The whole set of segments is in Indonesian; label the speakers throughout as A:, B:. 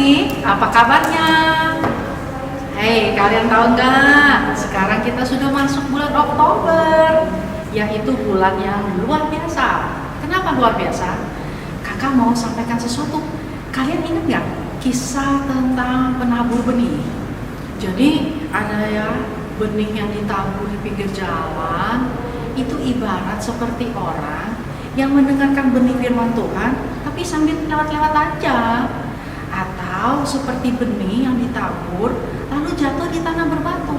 A: adik-adik, apa kabarnya? Hei, kalian tahu nggak? Sekarang kita sudah masuk bulan Oktober, yaitu bulan yang luar biasa. Kenapa luar biasa? Kakak mau sampaikan sesuatu. Kalian ingat nggak kisah tentang penabur benih? Jadi ada ya benih yang ditabur di pinggir jalan. Itu ibarat seperti orang yang mendengarkan benih firman Tuhan, tapi sambil lewat-lewat aja. Atau seperti benih yang ditabur lalu jatuh di tanah berbatu.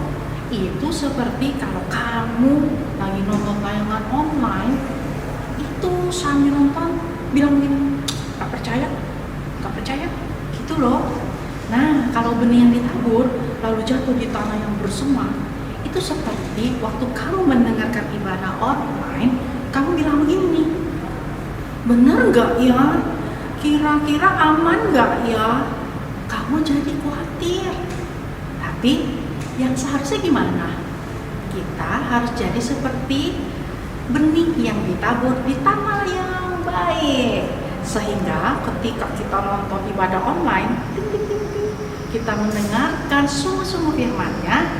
A: Itu seperti kalau kamu lagi nonton tayangan online, itu sambil nonton bilang gini, gak percaya, gitu loh. Nah, kalau benih yang ditabur lalu jatuh di tanah yang bersemak, itu seperti waktu kamu mendengarkan ibadah online, kamu bilang begini, benar gak ya? Kira-kira aman gak ya? Kamu jadi khawatir. Tapi yang seharusnya gimana? Kita harus jadi seperti benih yang ditabur di tanah yang baik. Sehingga ketika kita nonton ibadah online, kita mendengarkan sungguh-sungguh firman-Nya,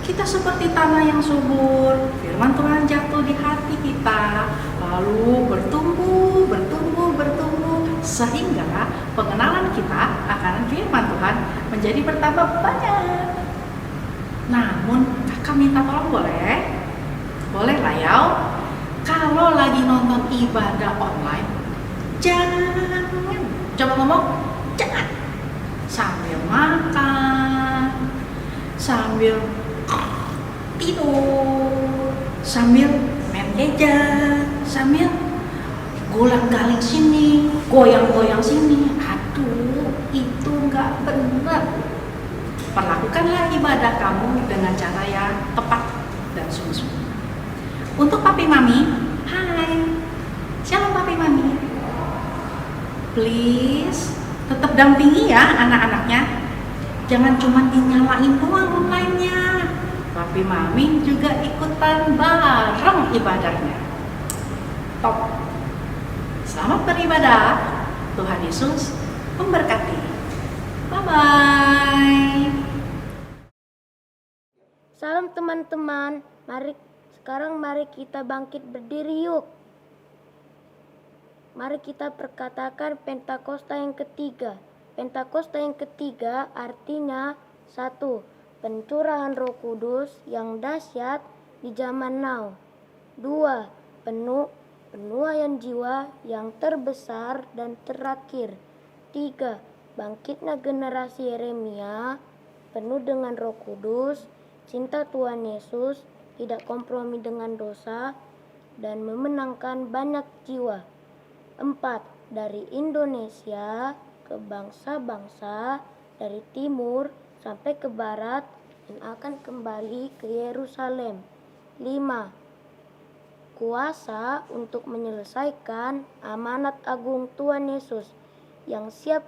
A: kita seperti tanah yang subur. Firman Tuhan jatuh di hati kita, lalu bertumbuh, sehingga pengenalan kita akan firman Tuhan menjadi bertambah banyak. Namun kakak minta tolong boleh? Boleh lah ya. Kalau lagi nonton ibadah online, jangan, coba ngomong, jangan sambil makan, sambil tidur, sambil main gadget, sambil golang-galing sini, goyang-goyang sini. Aduh, itu nggak benar. Perlakukanlah ibadah kamu dengan cara yang tepat dan sungguh-sungguh. Untuk papi mami, hai, shalom papi mami. Please, tetap dampingi ya anak-anaknya. Jangan cuma dinyalain doang online-nya. Papi mami juga ikutan bareng ibadahnya. Top. Selamat beribadah. Tuhan Yesus memberkati. Bye-bye.
B: Salam teman-teman. Mari kita bangkit berdiri yuk. Mari kita perkatakan Pentakosta yang ketiga. Pentakosta yang ketiga artinya 1. Pencurahan Roh Kudus yang dahsyat di zaman now. 2. Penuaian jiwa yang terbesar dan terakhir. 3. Bangkitnya generasi Yeremia penuh dengan Roh Kudus, cinta Tuhan Yesus, tidak kompromi dengan dosa, dan memenangkan banyak jiwa. 4. Dari Indonesia ke bangsa-bangsa, dari timur sampai ke barat, dan akan kembali ke Yerusalem. 5. Kuasa untuk menyelesaikan amanat agung Tuhan Yesus yang siap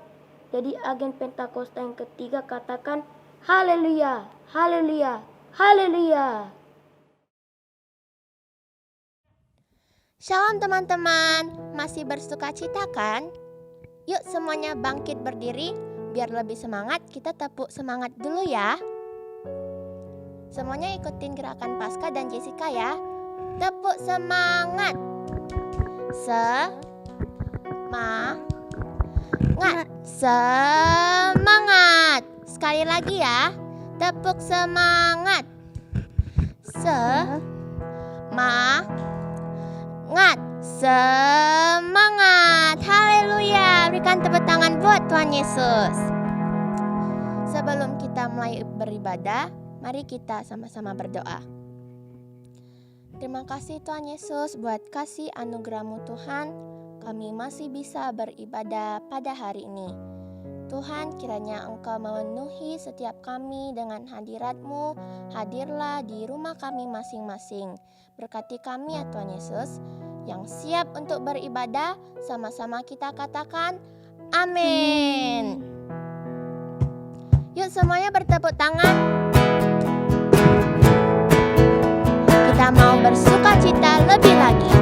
B: jadi agen Pentakosta yang ketiga. Katakan haleluya, haleluya, haleluya.
C: Shalom teman-teman, masih bersuka cita kan? Yuk semuanya bangkit berdiri, biar lebih semangat kita tepuk semangat dulu ya. Semuanya ikutin gerakan Paskah dan Jessica ya. Tepuk semangat. Semangat. Sekali lagi ya. Tepuk semangat. Semangat. Haleluya. Berikan tepuk tangan buat Tuhan Yesus. Sebelum kita mulai beribadah, mari kita sama-sama berdoa. Terima kasih Tuhan Yesus buat kasih anugerah-Mu Tuhan, kami masih bisa beribadah pada hari ini. Tuhan, kiranya Engkau memenuhi setiap kami dengan hadirat-Mu. Hadirlah di rumah kami masing-masing. Berkati kami ya Tuhan Yesus, yang siap untuk beribadah. Sama-sama kita katakan amin. Yuk semuanya bertepuk tangan. Kita mau bersuka cita lebih lagi.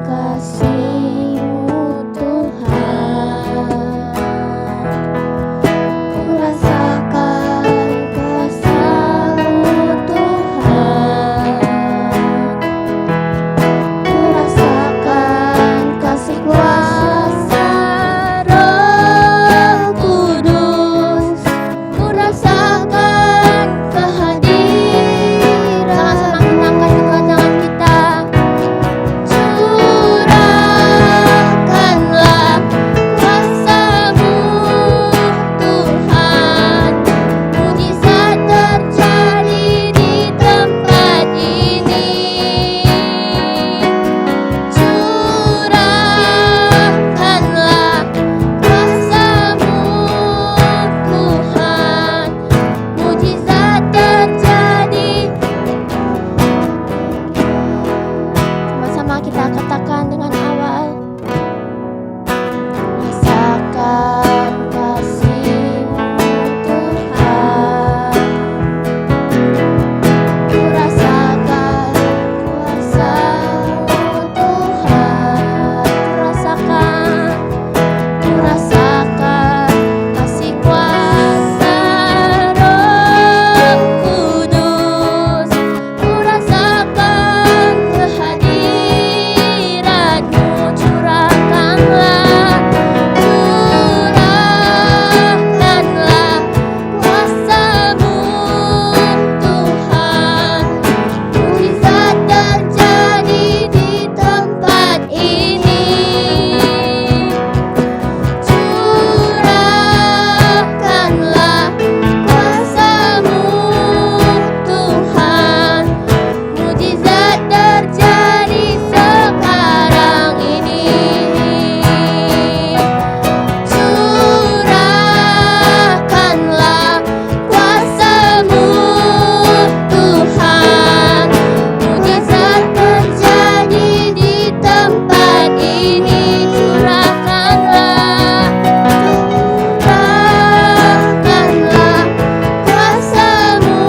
C: kasih-Mu Tuhan. Ku rasakan kuasa-Mu Tuhan. Ku rasakan kasih kuasa Roh Kudus. Ku rasakan kehadiran. Sama-sama kita angkat kedua tangan kita. Curahkanlah kuasa-Mu Tuhan. Mujizat terjadi di tempat ini. Curahkanlah kuasa-Mu Tuhan. Mujizat terjadi. Sama-sama kita katakan dengan awal. Rasakan kasih-Mu Tuhan. Ku rasakan kuasa-Mu Tuhan. Ku rasakan kasih kuasa Roh Kudus. Ku rasakan kehadiran-Mu. Curahkanlah kuasa-Mu Tuhan. Mujizat terjadi di tempat ini. Curahkanlah kuasa-Mu Tuhan. Mujizat terjadi sekarang ini. Curahkanlah kuasa-Mu Tuhan. Mujizat terjadi di tempat ini. Curahkanlah kuasa-Mu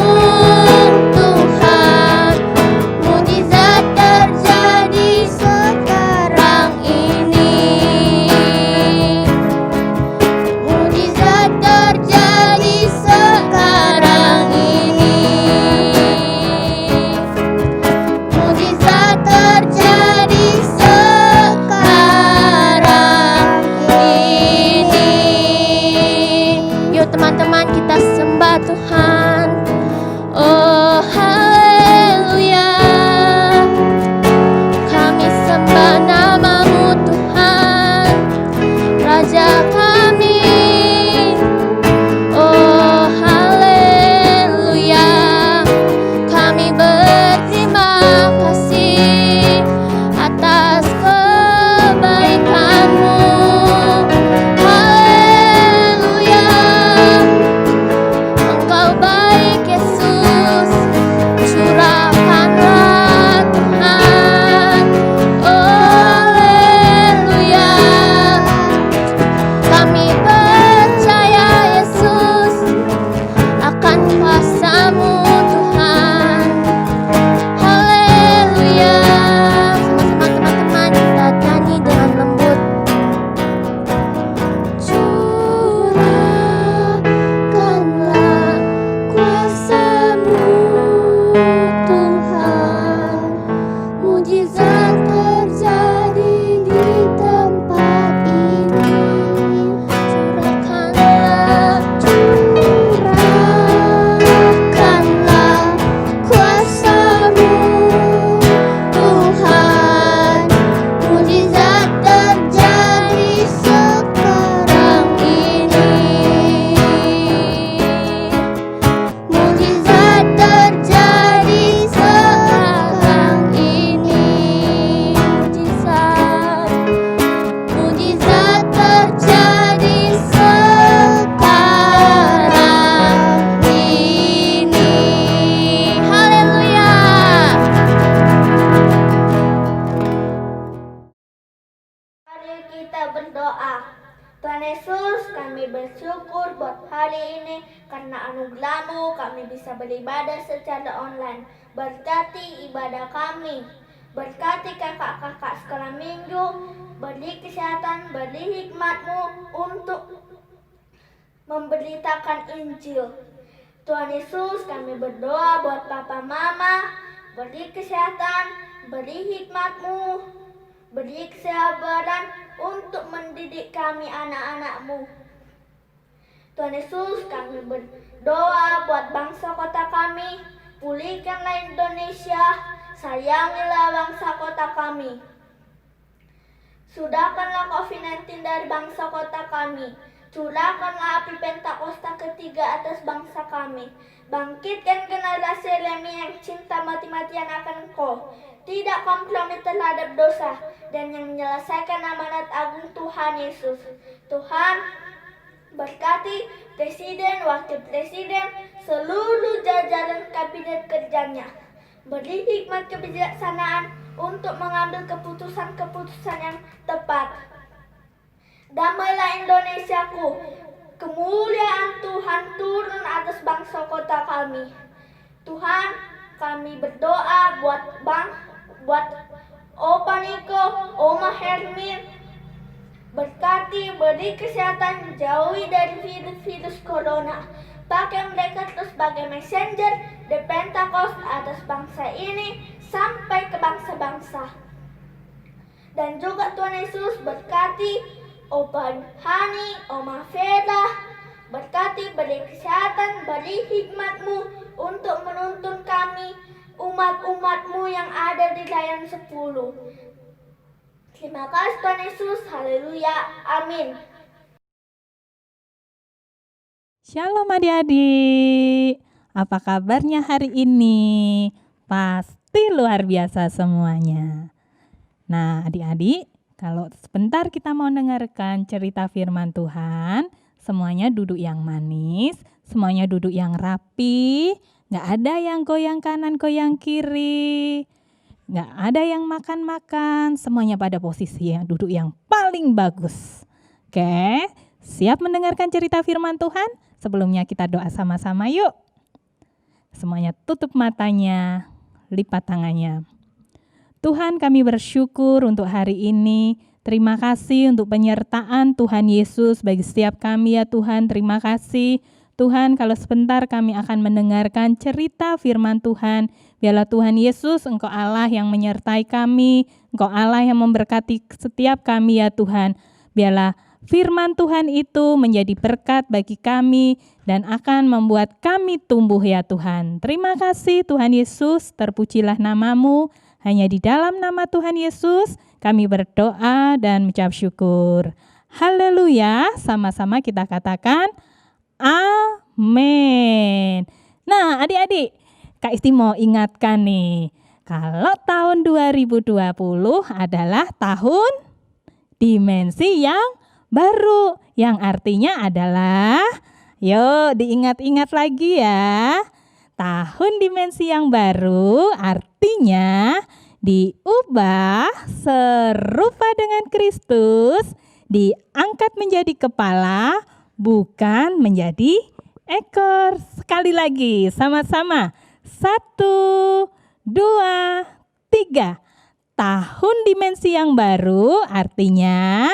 C: Tuhan. Mujizat terjadi sekarang ini. Mujizat terjadi sekarang ini. Mujizat terjadi sekarang ini. Yuk teman-teman, kita sembah Tuhan. Oh haleluya. Kami sembah nama-Mu Tuhan, Raja kami. Oh haleluya. Kami berterima kasih atas kebaikan-Mu. Haleluya. Engkau baik Yesus. Curahkanlah Tuhan. Oh haleluya. Kami percaya Yesus akan kuasa-Mu Tuhan. Haleluya. Sama-sama teman-teman kita nyanyi dengan lembut. Curahkanlah kuasa-Mu Tuhan. Mujizat terjadi di tempat ini. Curahkanlah kuasa-Mu Tuhan. Mujizat terjadi sekarang ini. Mujizat terjadi sekarang ini. Mujizat terjadi sekarang ini. Haleluya.
B: Mari kita berdoa. Tuhan Yesus, kami bersyukur buat hari ini karena anugerah-Mu kami bisa beribadah secara online. Berkati ibadah kami. Berkati kakak-kakak sekolah minggu, beri kesehatan, beri hikmat-Mu untuk memberitakan Injil. Tuhan Yesus, kami berdoa buat papa mama, beri kesehatan, beri hikmat-Mu, beri kesabaran untuk mendidik kami anak-anak-Mu. Tuhan Yesus, kami berdoa buat bangsa kota kami, pulihkanlah Indonesia, sayangilah bangsa kota kami. Sudahkanlah COVID-19 dari bangsa kota kami. Curahkanlah api Pentakosta ketiga atas bangsa kami. Bangkitkan generasi Lemi yang cinta mati-matian akan Engkau, tidak kompromi terhadap dosa, dan yang menyelesaikan amanat agung Tuhan Yesus. Tuhan, berkati Presiden, Wakil Presiden, seluruh jajaran kabinet kerjanya. Beri hikmat kebijaksanaan untuk mengambil keputusan-keputusan yang tepat. Damailah Indonesiaku, kemuliaan Tuhan turun atas bangsa kota kami. Tuhan, kami berdoa buat Opa Niko, Oma Hermin, berkati, beri kesehatan, jauhi dari virus corona. Pakai mereka terus sebagai messenger di Pentakosta atas bangsa ini sampai ke bangsa-bangsa. Dan juga Tuhan Yesus berkati Opa Hani, Oma Vera, berkati, beri kesehatan, beri hikmat-Mu untuk menuntun kami, umat-umat-Mu yang ada di Layan 10. Terima kasih Tuhan Yesus, haleluya, amin.
D: Shalom adik-adik, apa kabarnya hari ini? Pasti luar biasa semuanya. Nah adik-adik, kalau sebentar kita mau dengarkan cerita firman Tuhan, semuanya duduk yang manis, semuanya duduk yang rapi, gak ada yang goyang kanan, goyang kiri, gak ada yang makan-makan, semuanya pada posisi yang duduk yang paling bagus. Oke, siap mendengarkan cerita firman Tuhan? Sebelumnya kita doa sama-sama yuk. Semuanya tutup matanya, lipat tangannya. Tuhan, kami bersyukur untuk hari ini. Terima kasih untuk penyertaan Tuhan Yesus bagi setiap kami ya Tuhan. Terima kasih Tuhan, kalau sebentar kami akan mendengarkan cerita firman Tuhan. Biarlah Tuhan Yesus, Engkau Allah yang menyertai kami, Engkau Allah yang memberkati setiap kami ya Tuhan. Biarlah firman Tuhan itu menjadi berkat bagi kami dan akan membuat kami tumbuh ya Tuhan. Terima kasih Tuhan Yesus, terpujilah nama-Mu. Hanya di dalam nama Tuhan Yesus kami berdoa dan mengucap syukur. Haleluya, sama-sama kita katakan amin. Nah adik-adik, Kak Isti mau ingatkan nih, kalau tahun 2020 adalah tahun dimensi yang baru, yang artinya adalah, yuk diingat-ingat lagi ya. Tahun dimensi yang baru artinya diubah serupa dengan Kristus, diangkat menjadi kepala, bukan menjadi ekor. Sekali lagi, sama-sama. 1, 2, 3. Tahun dimensi yang baru artinya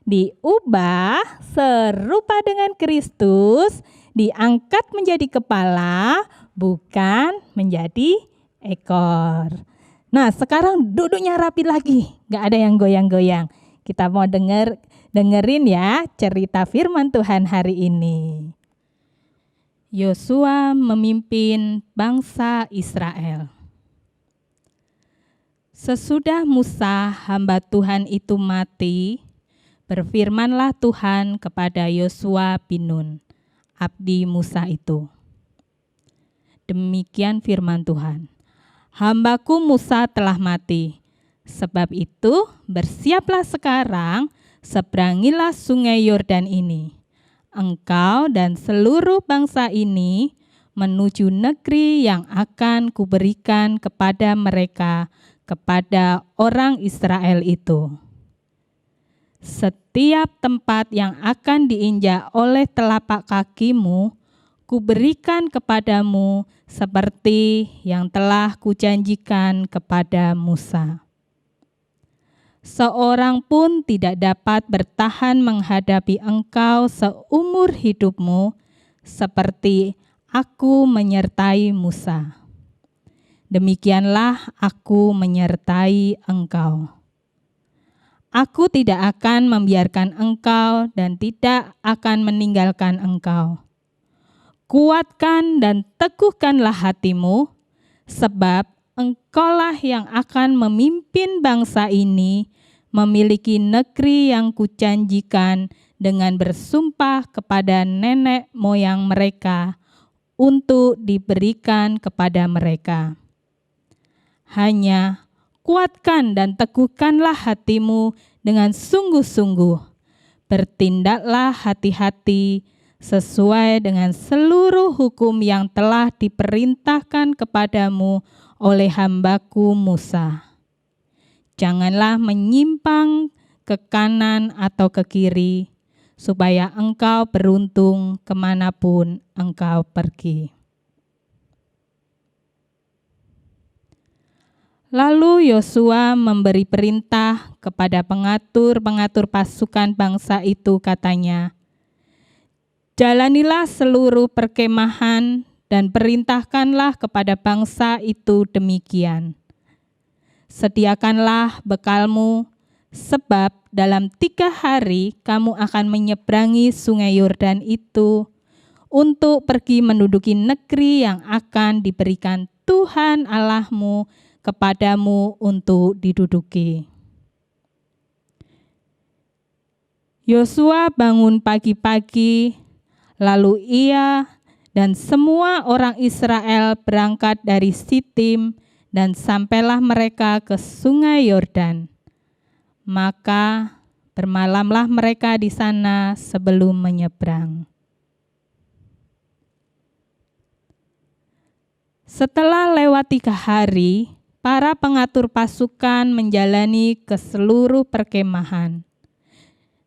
D: diubah serupa dengan Kristus, diangkat menjadi kepala, bukan menjadi ekor. Nah sekarang duduknya rapi lagi, gak ada yang goyang-goyang. Kita mau dengerin ya cerita firman Tuhan hari ini. Yosua memimpin bangsa Israel. Sesudah Musa hamba Tuhan itu mati, berfirmanlah Tuhan kepada Yosua bin Nun, abdi Musa itu. Demikian firman Tuhan, hambaku Musa telah mati. Sebab itu bersiaplah sekarang, seberangilah sungai Yordan ini. Engkau dan seluruh bangsa ini menuju negeri yang akan kuberikan kepada mereka, kepada orang Israel itu. Setiap tempat yang akan diinjak oleh telapak kakimu, kuberikan kepadamu seperti yang telah kujanjikan kepada Musa. seorang pun tidak dapat bertahan menghadapi engkau seumur hidupmu, seperti aku menyertai Musa. Demikianlah aku menyertai engkau. Aku tidak akan membiarkan engkau dan tidak akan meninggalkan engkau. Kuatkan dan teguhkanlah hatimu, sebab engkaulah yang akan memimpin bangsa ini memiliki negeri yang kujanjikan dengan bersumpah kepada nenek moyang mereka untuk diberikan kepada mereka. Hanya kuatkan dan teguhkanlah hatimu dengan sungguh-sungguh. Bertindaklah hati-hati sesuai dengan seluruh hukum yang telah diperintahkan kepadamu oleh hambaku Musa. Janganlah menyimpang ke kanan atau ke kiri, supaya engkau beruntung kemanapun engkau pergi. Lalu Yosua memberi perintah kepada pengatur-pengatur pasukan bangsa itu, katanya, "Jalanilah seluruh perkemahan dan perintahkanlah kepada bangsa itu demikian. Sediakanlah bekalmu, sebab dalam 3 hari kamu akan menyeberangi sungai Yordan itu untuk pergi menduduki negeri yang akan diberikan Tuhan Allahmu kepadamu untuk diduduki." Yosua bangun pagi-pagi, lalu ia dan semua orang Israel berangkat dari Sitim dan sampailah mereka ke sungai Yordan. Maka bermalamlah mereka di sana sebelum menyeberang. Setelah lewat 3 hari, para pengatur pasukan menjalani ke seluruh perkemahan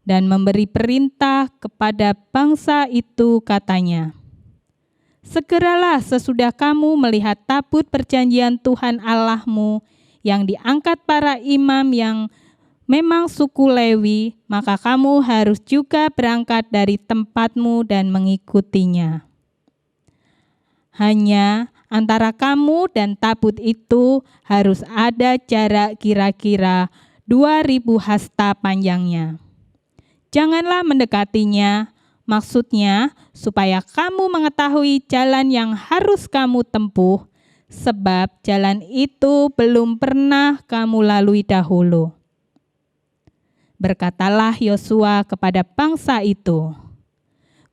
D: dan memberi perintah kepada bangsa itu, katanya, "Segeralah sesudah kamu melihat tabut perjanjian Tuhan Allahmu yang diangkat para imam yang memang suku Lewi, maka kamu harus juga berangkat dari tempatmu dan mengikutinya. Hanya antara kamu dan tabut itu harus ada jarak kira-kira 2.000 hasta panjangnya. Janganlah mendekatinya, maksudnya supaya kamu mengetahui jalan yang harus kamu tempuh, sebab jalan itu belum pernah kamu lalui dahulu." Berkatalah Yosua kepada bangsa itu,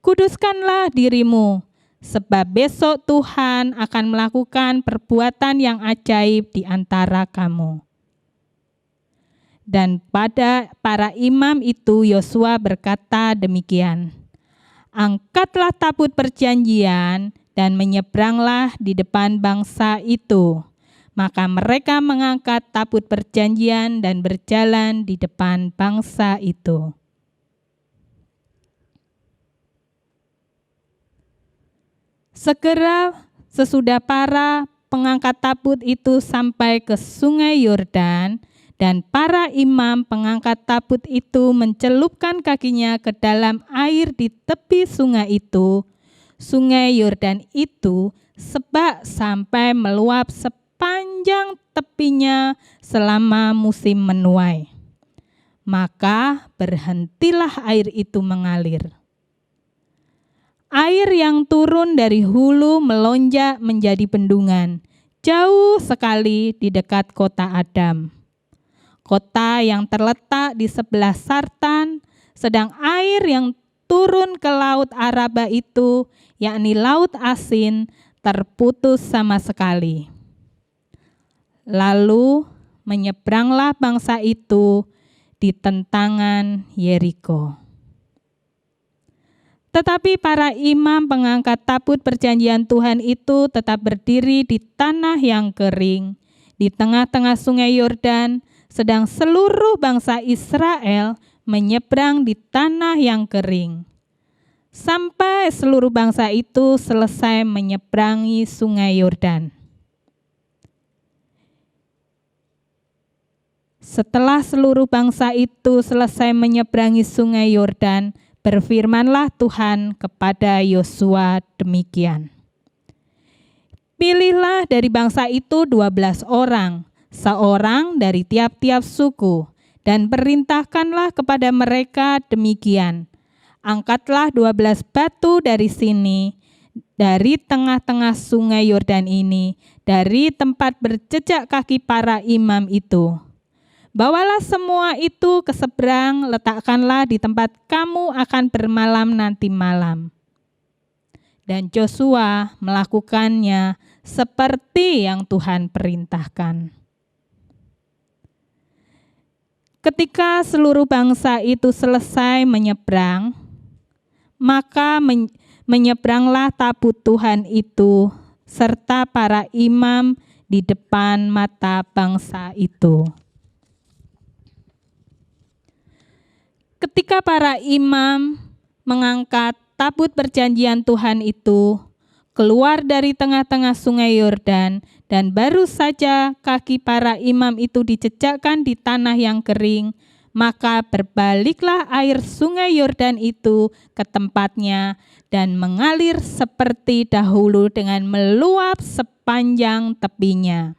D: "Kuduskanlah dirimu, sebab besok Tuhan akan melakukan perbuatan yang ajaib di antara kamu." Dan pada para imam itu Yosua berkata demikian, "Angkatlah tabut perjanjian dan menyeberanglah di depan bangsa itu." Maka mereka mengangkat tabut perjanjian dan berjalan di depan bangsa itu. Segera sesudah para pengangkat tabut itu sampai ke sungai Yordan, dan para imam pengangkat tabut itu mencelupkan kakinya ke dalam air di tepi sungai itu, sungai Yordan itu sebak sampai meluap sepanjang tepinya selama musim menuai. Maka berhentilah air itu mengalir. Air yang turun dari hulu melonjak menjadi bendungan, jauh sekali di dekat kota Adam, kota yang terletak di sebelah Sartan, sedang air yang turun ke laut Araba itu, yakni laut asin, terputus sama sekali. Lalu menyeberanglah bangsa itu di tentangan Yeriko. Tetapi para imam pengangkat tabut perjanjian Tuhan itu tetap berdiri di tanah yang kering, di tengah-tengah sungai Yordan, sedang seluruh bangsa Israel menyeberang di tanah yang kering. Sampai seluruh bangsa itu selesai menyeberangi sungai Yordan. Setelah seluruh bangsa itu selesai menyeberangi sungai Yordan, berfirmanlah Tuhan kepada Yosua demikian. Pilihlah dari bangsa itu 12 orang, seorang dari tiap-tiap suku, dan perintahkanlah kepada mereka demikian. Angkatlah 12 batu dari sini, dari tengah-tengah sungai Yordan ini, dari tempat berjejak kaki para imam itu. Bawalah semua itu ke seberang, letakkanlah di tempat kamu akan bermalam nanti malam. Dan Yosua melakukannya seperti yang Tuhan perintahkan. Ketika seluruh bangsa itu selesai menyeberang, maka menyeberanglah tabut Tuhan itu serta para imam di depan mata bangsa itu. Ketika para imam mengangkat tabut perjanjian Tuhan itu keluar dari tengah-tengah sungai Yordan, dan baru saja kaki para imam itu dijejakkan di tanah yang kering, maka berbaliklah air sungai Yordan itu ke tempatnya dan mengalir seperti dahulu dengan meluap sepanjang tepinya.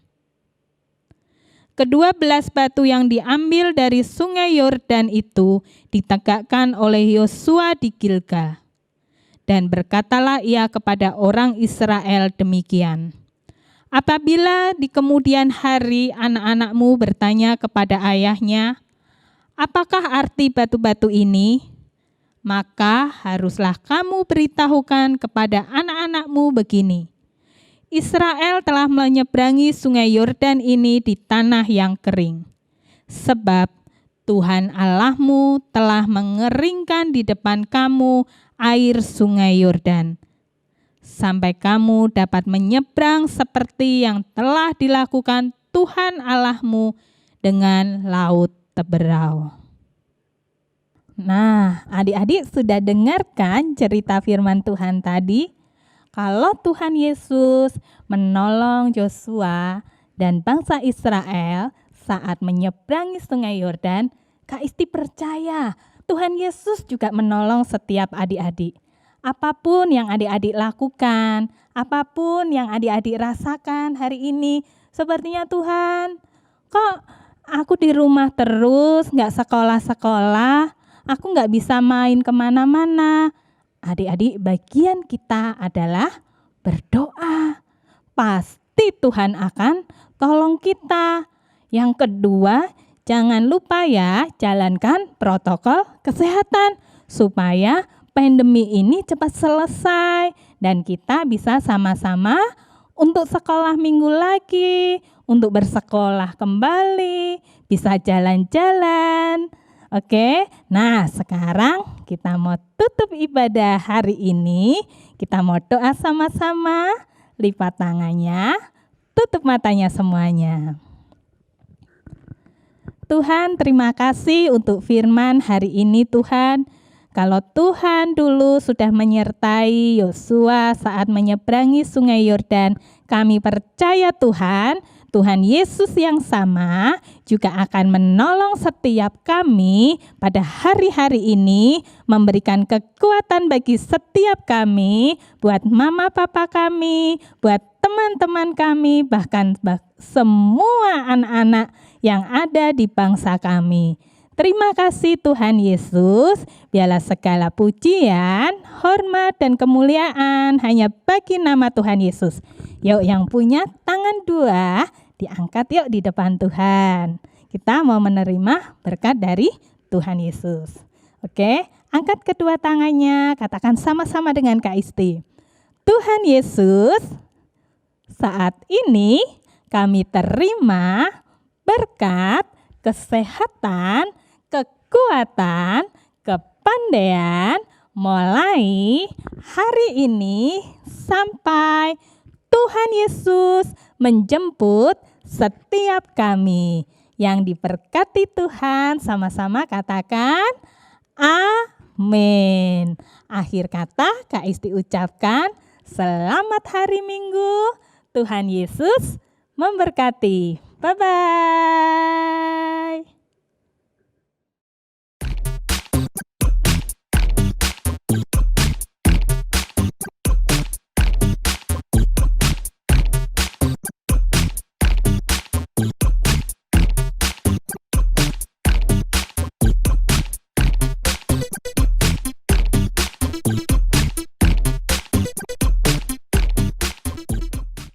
D: Ke-12 batu yang diambil dari sungai Yordan itu ditegakkan oleh Yosua di Gilgal. Dan berkatalah ia kepada orang Israel demikian, apabila di kemudian hari anak-anakmu bertanya kepada ayahnya, apakah arti batu-batu ini? Maka haruslah kamu beritahukan kepada anak-anakmu begini, Israel telah menyeberangi sungai Yordan ini di tanah yang kering. Sebab Tuhan Allahmu telah mengeringkan di depan kamu air sungai Yordan, sampai kamu dapat menyeberang seperti yang telah dilakukan Tuhan Allahmu dengan laut Teberau. Nah, adik-adik sudah dengarkan cerita firman Tuhan tadi? Kalau Tuhan Yesus menolong Yosua dan bangsa Israel saat menyeberangi sungai Yordan, Kak Isti percaya Tuhan Yesus juga menolong setiap adik-adik. Apapun yang adik-adik lakukan, apapun yang adik-adik rasakan hari ini, sepertinya Tuhan, kok aku di rumah terus, nggak sekolah-sekolah, aku nggak bisa main kemana-mana. Adik-adik, bagian kita adalah berdoa. Pasti Tuhan akan tolong kita. Yang kedua, jangan lupa ya, jalankan protokol kesehatan supaya pandemi ini cepat selesai dan kita bisa sama-sama untuk sekolah minggu lagi, untuk bersekolah kembali, bisa jalan-jalan. Oke, nah sekarang kita mau tutup ibadah hari ini. Kita mau doa sama-sama, lipat tangannya, tutup matanya semuanya. Tuhan, terima kasih untuk firman hari ini Tuhan. Kalau Tuhan dulu sudah menyertai Yosua saat menyeberangi sungai Yordan, kami percaya Tuhan, Tuhan Yesus yang sama juga akan menolong setiap kami pada hari-hari ini, memberikan kekuatan bagi setiap kami, buat mama papa kami, buat teman-teman kami, bahkan semua anak-anak yang ada di bangsa kami. Terima kasih Tuhan Yesus, biarlah segala pujian, hormat, dan kemuliaan hanya bagi nama Tuhan Yesus. Yuk yang punya tangan dua, diangkat yuk di depan Tuhan. Kita mau menerima berkat dari Tuhan Yesus. Oke, angkat kedua tangannya, katakan sama-sama dengan Kak Isti. Tuhan Yesus, saat ini kami terima berkat, kesehatan, kekuatan, kepandaian mulai hari ini sampai Tuhan Yesus menjemput setiap kami. Yang diberkati Tuhan, sama-sama katakan amin. Akhir kata Kak Isti ucapkan selamat hari Minggu. Tuhan Yesus memberkati. Bye-bye.